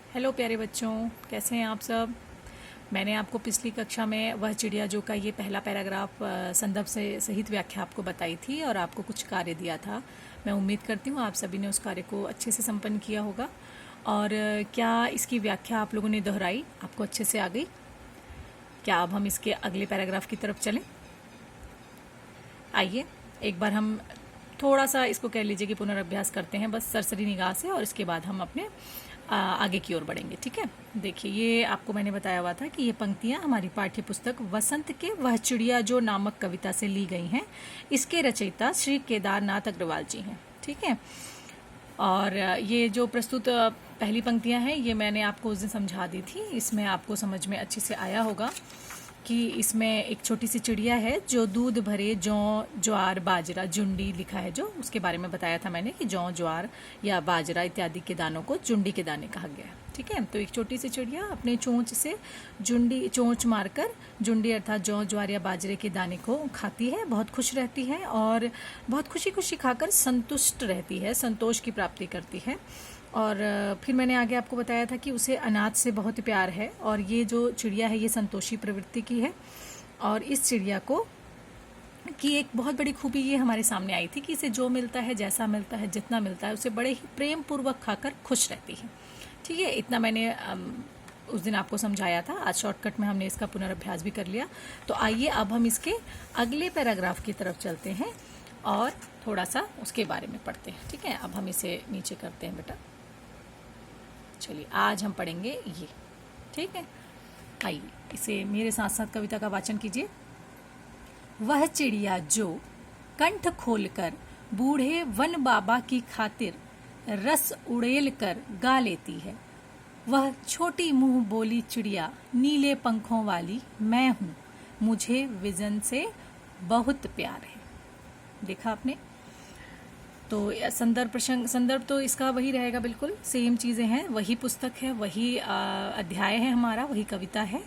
Hello प्यारे बच्चों, कैसे हैं आप सब। मैंने आपको पिछली कक्षा में वह चिड़िया जो का ये पहला पैराग्राफ संदर्भ से सहित व्याख्या आपको बताई थी और आपको कुछ कार्य दिया था। मैं उम्मीद करती हूँ आप सभी ने उस कार्य को अच्छे से संपन्न किया होगा। और क्या इसकी व्याख्या आप लोगों ने दोहराई, आपको अच्छे से आ गई? क्या अब हम इसके अगले पैराग्राफ की तरफ चलें? आइए एक बार हम थोड़ा सा इसको कह लीजिए कि पुनर्अभ्यास करते हैं, बस सरसरी निगाह से, और इसके बाद हम अपने आगे की ओर बढ़ेंगे। ठीक है, देखिए ये आपको मैंने बताया हुआ था कि ये पंक्तियां हमारी पाठ्य पुस्तक वसंत के वह चिड़िया जो नामक कविता से ली गई हैं। इसके रचयिता श्री केदारनाथ अग्रवाल जी हैं। ठीक है, और ये जो प्रस्तुत पहली पंक्तियां हैं ये मैंने आपको उस दिन समझा दी थी। इसमें आपको समझ में अच्छे से आया होगा कि इसमें एक छोटी सी चिड़िया है जो दूध भरे जौ, ज्वार, बाजरा, जुंडी लिखा है, जो उसके बारे में बताया था मैंने कि जौ, ज्वार या बाजरा इत्यादि के दानों को जुंडी के दाने कहा गया है। ठीक है, तो एक छोटी सी चिड़िया अपने चोंच से चोंच मारकर जुंडी अर्थात जौ, ज्वार या बाजरे के दाने को खाती है, बहुत खुश रहती है और बहुत खुशी खुशी खाकर संतुष्ट रहती है, संतोष की प्राप्ति करती है। और फिर मैंने आगे आपको बताया था कि उसे अनाज से बहुत प्यार है, और ये जो चिड़िया है ये संतोषी प्रवृत्ति की है। और इस चिड़िया को की एक बहुत बड़ी खूबी ये हमारे सामने आई थी कि इसे जो मिलता है, जैसा मिलता है, जितना मिलता है, उसे बड़े ही प्रेम पूर्वक खाकर खुश रहती है। ठीक है, इतना मैंने उस दिन आपको समझाया था। आज शॉर्टकट में हमने इसका पुनर्अभ्यास भी कर लिया। तो आइए अब हम इसके अगले पैराग्राफ की तरफ चलते हैं और थोड़ा सा उसके बारे में पढ़ते हैं। ठीक है, अब हम इसे नीचे करते हैं बेटा। चलिए आज हम पढ़ेंगे ये। ठीक है, आइए इसे मेरे साथ साथ कविता का वाचन कीजिए। वह चिड़िया जो कंठ खोलकर बूढ़े वन बाबा की खातिर रस उड़ेल कर गा लेती है, वह छोटी मुंह बोली चिड़िया नीले पंखों वाली मैं हूं, मुझे विजन से बहुत प्यार है। देखा आपने? तो संदर्भ तो इसका वही रहेगा, बिल्कुल सेम चीज़ें हैं, वही पुस्तक है, वही अध्याय है हमारा, वही कविता है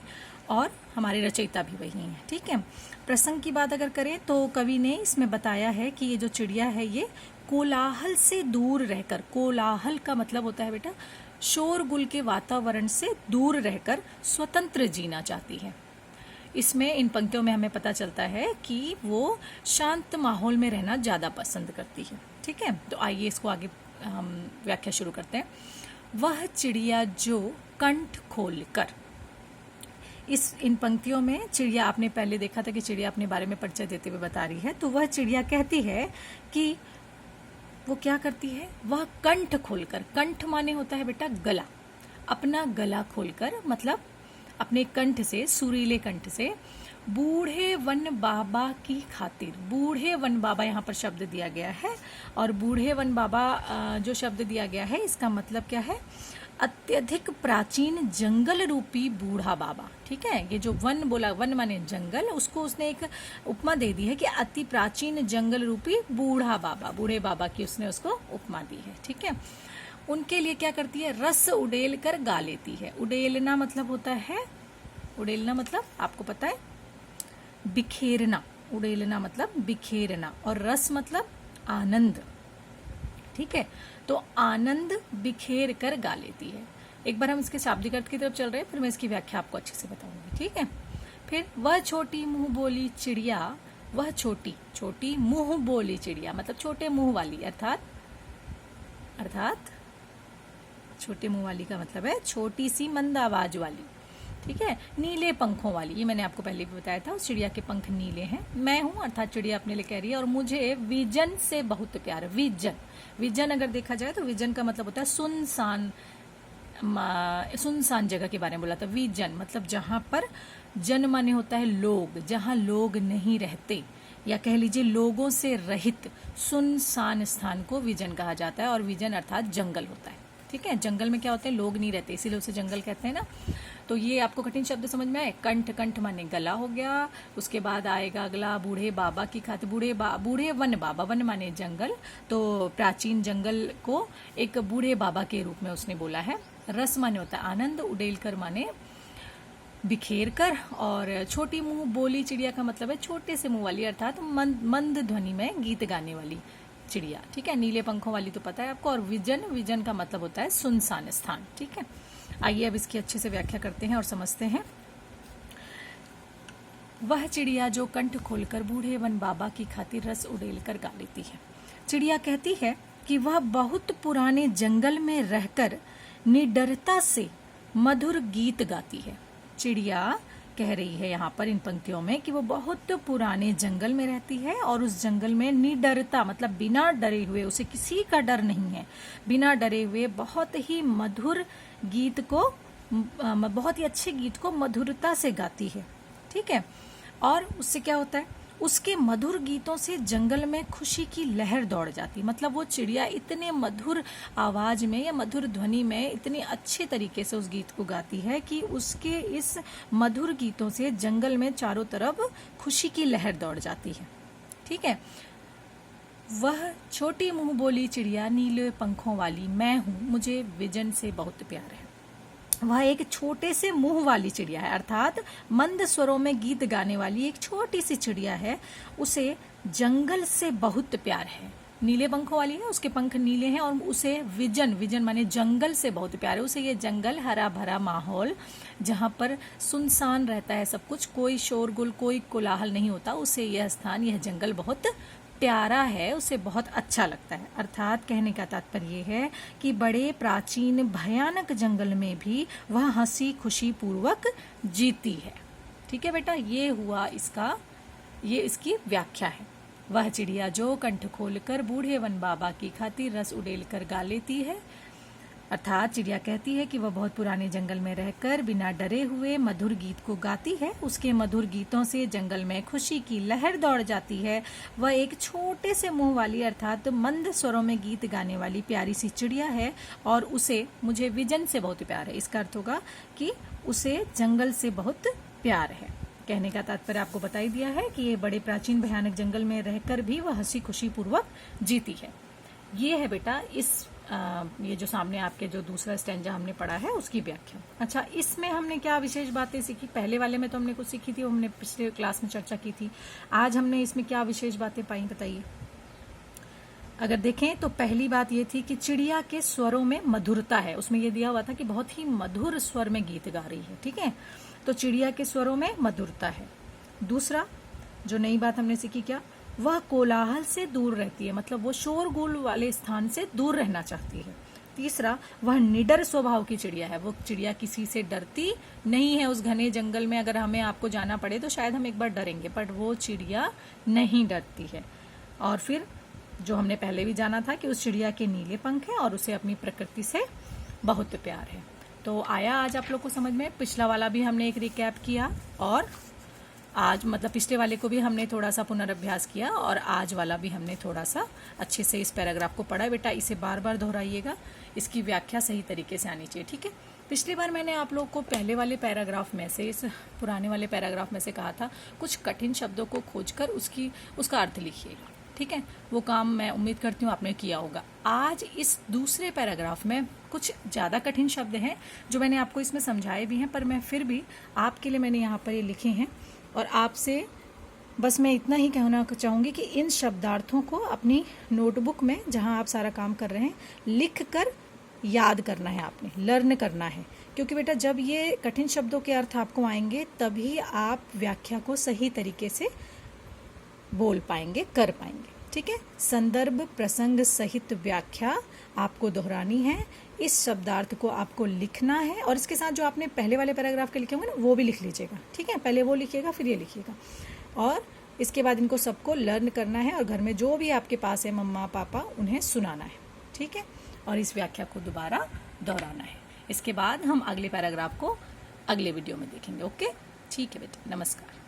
और हमारे रचयिता भी वही हैं। ठीक है, प्रसंग की बात अगर करें तो कवि ने इसमें बताया है कि ये जो चिड़िया है ये कोलाहल से दूर रहकर, कोलाहल का मतलब होता है बेटा शोरगुल के वातावरण से दूर रहकर स्वतंत्र जीना चाहती है। इसमें इन पंक्तियों में हमें पता चलता है कि वो शांत माहौल में रहना ज़्यादा पसंद करती है। ठीक है, तो आइए इसको आगे हम व्याख्या शुरू करते हैं। वह चिड़िया जो कंठ खोलकर, इन पंक्तियों में चिड़िया, आपने पहले देखा था कि चिड़िया अपने बारे में परिचय देते हुए बता रही है, तो वह चिड़िया कहती है कि वो क्या करती है, वह कंठ खोलकर, कंठ माने होता है बेटा गला, अपना गला खोलकर मतलब अपने कंठ से, सुरीले कंठ से बूढ़े वन बाबा की खातिर, बूढ़े वन बाबा यहाँ पर शब्द दिया गया है, और बूढ़े वन बाबा जो शब्द दिया गया है इसका मतलब क्या है, अत्यधिक प्राचीन जंगल रूपी बूढ़ा बाबा। ठीक है, ये जो वन बोला, वन माने जंगल, उसको उसने एक उपमा दे दी है कि अति प्राचीन जंगल रूपी बूढ़ा बाबा, बूढ़े बाबा की उसने उसको उपमा दी है। ठीक है, उनके लिए क्या करती है, रस उड़ेल कर गा लेती है। उड़ेलना मतलब होता है, उड़ेलना मतलब आपको पता है बिखेरना, उड़ेलना मतलब बिखेरना, और रस मतलब आनंद। ठीक है, तो आनंद बिखेर कर गा लेती है। एक बार हम इसके शाब्दिक अर्थ की तरफ चल रहे हैं, फिर मैं इसकी व्याख्या आपको अच्छे से बताऊंगी। ठीक है, फिर वह छोटी मुंह बोली चिड़िया, वह छोटी छोटी मुंह बोली चिड़िया मतलब छोटे मुंह वाली, अर्थात छोटे मुंह वाली का मतलब है छोटी सी मंद आवाज वाली। ठीक है, नीले पंखों वाली, ये मैंने आपको पहले भी बताया था, उस चिड़िया के पंख नीले हैं। मैं हूं अर्थात चिड़िया अपने लिए कह रही है, और मुझे विजन से बहुत प्यार। विजन, विजन अगर देखा जाए तो विजन का मतलब होता है सुनसान, सुनसान जगह के बारे में बोला था। विजन मतलब जहां पर जन माने होता है लोग, जहां लोग नहीं रहते, या कह लीजिए लोगों से रहित सुनसान स्थान को विजन कहा जाता है, और विजन अर्थात जंगल होता है। ठीक है, जंगल में क्या होते हैं, लोग नहीं रहते, इसीलिए उसे जंगल कहते हैं ना। तो ये आपको कठिन शब्द समझ में आए। कंठ, कंठ माने गला हो गया, उसके बाद आएगा अगला बूढ़े बाबा की खातिर, बूढ़े वन बाबा, वन माने जंगल, तो प्राचीन जंगल को एक बूढ़े बाबा के रूप में उसने बोला है। रस माने होता है आनंद, उड़ेल कर माने बिखेर कर, और छोटी मुंह बोली चिड़िया का मतलब है छोटे से मुंह वाली, अर्थात मंद ध्वनि में गीत गाने वाली चिड़िया। ठीक है, नीले पंखों वाली तो पता है आपको। और विजन, विजन का मतलब होता है सुनसान स्थान। ठीक है, आइए अब इसकी अच्छे से व्याख्या करते हैं और समझते हैं। वह चिड़िया जो कंठ खोलकर बूढ़े वन बाबा की खातिर रस उड़ेल कर गा लेती है। चिड़िया कहती है कि वह बहुत पुराने जंगल में रहकर निडरता से मधुर गीत गाती है। चिड़िया कह रही है यहाँ पर इन पंक्तियों में कि वो बहुत पुराने जंगल में रहती है और उस जंगल में निडरता मतलब बिना डरे हुए, उसे किसी का डर नहीं है, बिना डरे हुए बहुत ही मधुर गीत को, बहुत ही अच्छे गीत को मधुरता से गाती है। ठीक है, और उससे क्या होता है, उसके मधुर गीतों से जंगल में खुशी की लहर दौड़ जाती। मतलब वो चिड़िया इतने मधुर आवाज में या मधुर ध्वनि में इतने अच्छे तरीके से उस गीत को गाती है कि उसके इस मधुर गीतों से जंगल में चारों तरफ खुशी की लहर दौड़ जाती है। ठीक है, वह छोटी मुंह बोली चिड़िया नीले पंखों वाली मैं हूं, मुझे विजन से बहुत प्यार है। वह एक छोटे से मुंह वाली चिड़िया है, अर्थात मंद स्वरों में गीत गाने वाली एक छोटी सी चिड़िया है। उसे जंगल से बहुत प्यार है। नीले पंखों वाली है, उसके पंख नीले हैं और उसे विजन, विजन माने जंगल से बहुत प्यार है। उसे ये जंगल, हरा भरा माहौल जहाँ पर सुनसान रहता है सब कुछ, कोई शोरगुल, कोई कोलाहल नहीं होता, उसे यह स्थान, यह जंगल बहुत प्यारा है, उसे बहुत अच्छा लगता है। अर्थात कहने का तात्पर्य है कि बड़े प्राचीन भयानक जंगल में भी वह हंसी खुशी पूर्वक जीती है। ठीक है बेटा, ये हुआ इसका, ये इसकी व्याख्या है। वह चिड़िया जो कंठ खोलकर बूढ़े वन बाबा की खातिर रस उड़ेल कर गा लेती है। अर्थात चिड़िया कहती है कि वह बहुत पुराने जंगल में रहकर बिना डरे हुए मधुर गीत को गाती है। उसके मधुर गीतों से जंगल में खुशी की लहर दौड़ जाती है। वह एक छोटे से मुंह वाली अर्थात मंद स्वरों में गीत गाने वाली प्यारी सी चिड़िया है और उसे, मुझे विजन से बहुत प्यार है। इसका अर्थ होगा कि उसे जंगल से बहुत प्यार है। कहने का तात्पर्य आपको बता ही दिया है कि ये बड़े प्राचीन भयानक जंगल में रहकर भी वह हंसी खुशी पूर्वक जीती है। ये है बेटा इस ये जो सामने आपके जो दूसरा स्टैंजा हमने पढ़ा है उसकी व्याख्या। अच्छा, इसमें हमने क्या विशेष बातें सीखी? पहले वाले में तो हमने कुछ सीखी थी, वो हमने पिछले क्लास में चर्चा की थी। आज हमने इसमें क्या विशेष बातें पाई, बताइए। अगर देखें तो पहली बात ये थी कि चिड़िया के स्वरों में मधुरता है। उसमें ये दिया हुआ था कि बहुत ही मधुर स्वर में गीत गा रही है। ठीक है, तो चिड़िया के स्वरों में मधुरता है। दूसरा जो नई बात हमने सीखी, क्या, वह कोलाहल से दूर रहती है, मतलब वो शोरगुल वाले स्थान से दूर रहना चाहती है। तीसरा, वह निडर स्वभाव की चिड़िया है। वो चिड़िया किसी से डरती नहीं है। उस घने जंगल में अगर हमें आपको जाना पड़े तो शायद हम एक बार डरेंगे, पर वो चिड़िया नहीं डरती है। और फिर जो हमने पहले भी जाना था कि उस चिड़िया के नीले पंख हैं और उसे अपनी प्रकृति से बहुत प्यार है। तो आया आज आप लोग को समझ में। पिछला वाला भी हमने एक रिकैप किया और आज मतलब पिछले वाले को भी हमने थोड़ा सा पुनर्अभ्यास किया और आज वाला भी हमने थोड़ा सा अच्छे से इस पैराग्राफ को पढ़ा। बेटा इसे बार बार दोहराइएगा, इसकी व्याख्या सही तरीके से आनी चाहिए। ठीक है, पिछली बार मैंने आप लोग को पहले वाले पैराग्राफ में से, इस पुराने वाले पैराग्राफ में से कहा था कुछ कठिन शब्दों को खोजकर उसका अर्थ लिखिएगा। ठीक है, वो काम मैं उम्मीद करती हूँ आपने किया होगा। आज इस दूसरे पैराग्राफ में कुछ ज़्यादा कठिन शब्द हैं जो मैंने आपको इसमें समझाए भी हैं, पर मैं फिर भी आपके लिए मैंने यहाँ पर ये लिखे हैं और आपसे बस मैं इतना ही कहना चाहूँगी कि इन शब्दार्थों को अपनी नोटबुक में जहाँ आप सारा काम कर रहे हैं लिख कर याद करना है, आपने लर्न करना है। क्योंकि बेटा जब ये कठिन शब्दों के अर्थ आपको आएंगे तभी आप व्याख्या को सही तरीके से बोल पाएंगे, कर पाएंगे। ठीक है, संदर्भ प्रसंग सहित व्याख्या आपको दोहरानी है। इस शब्दार्थ को आपको लिखना है और इसके साथ जो आपने पहले वाले पैराग्राफ के लिखे होंगे ना वो भी लिख लीजिएगा। ठीक है, पहले वो लिखिएगा फिर ये लिखिएगा और इसके बाद इनको सबको लर्न करना है और घर में जो भी आपके पास है मम्मा पापा उन्हें सुनाना है। ठीक है, और इस व्याख्या को दोबारा दोहराना है। इसके बाद हम अगले पैराग्राफ को अगले वीडियो में देखेंगे। ओके, ठीक है बेटा, नमस्कार।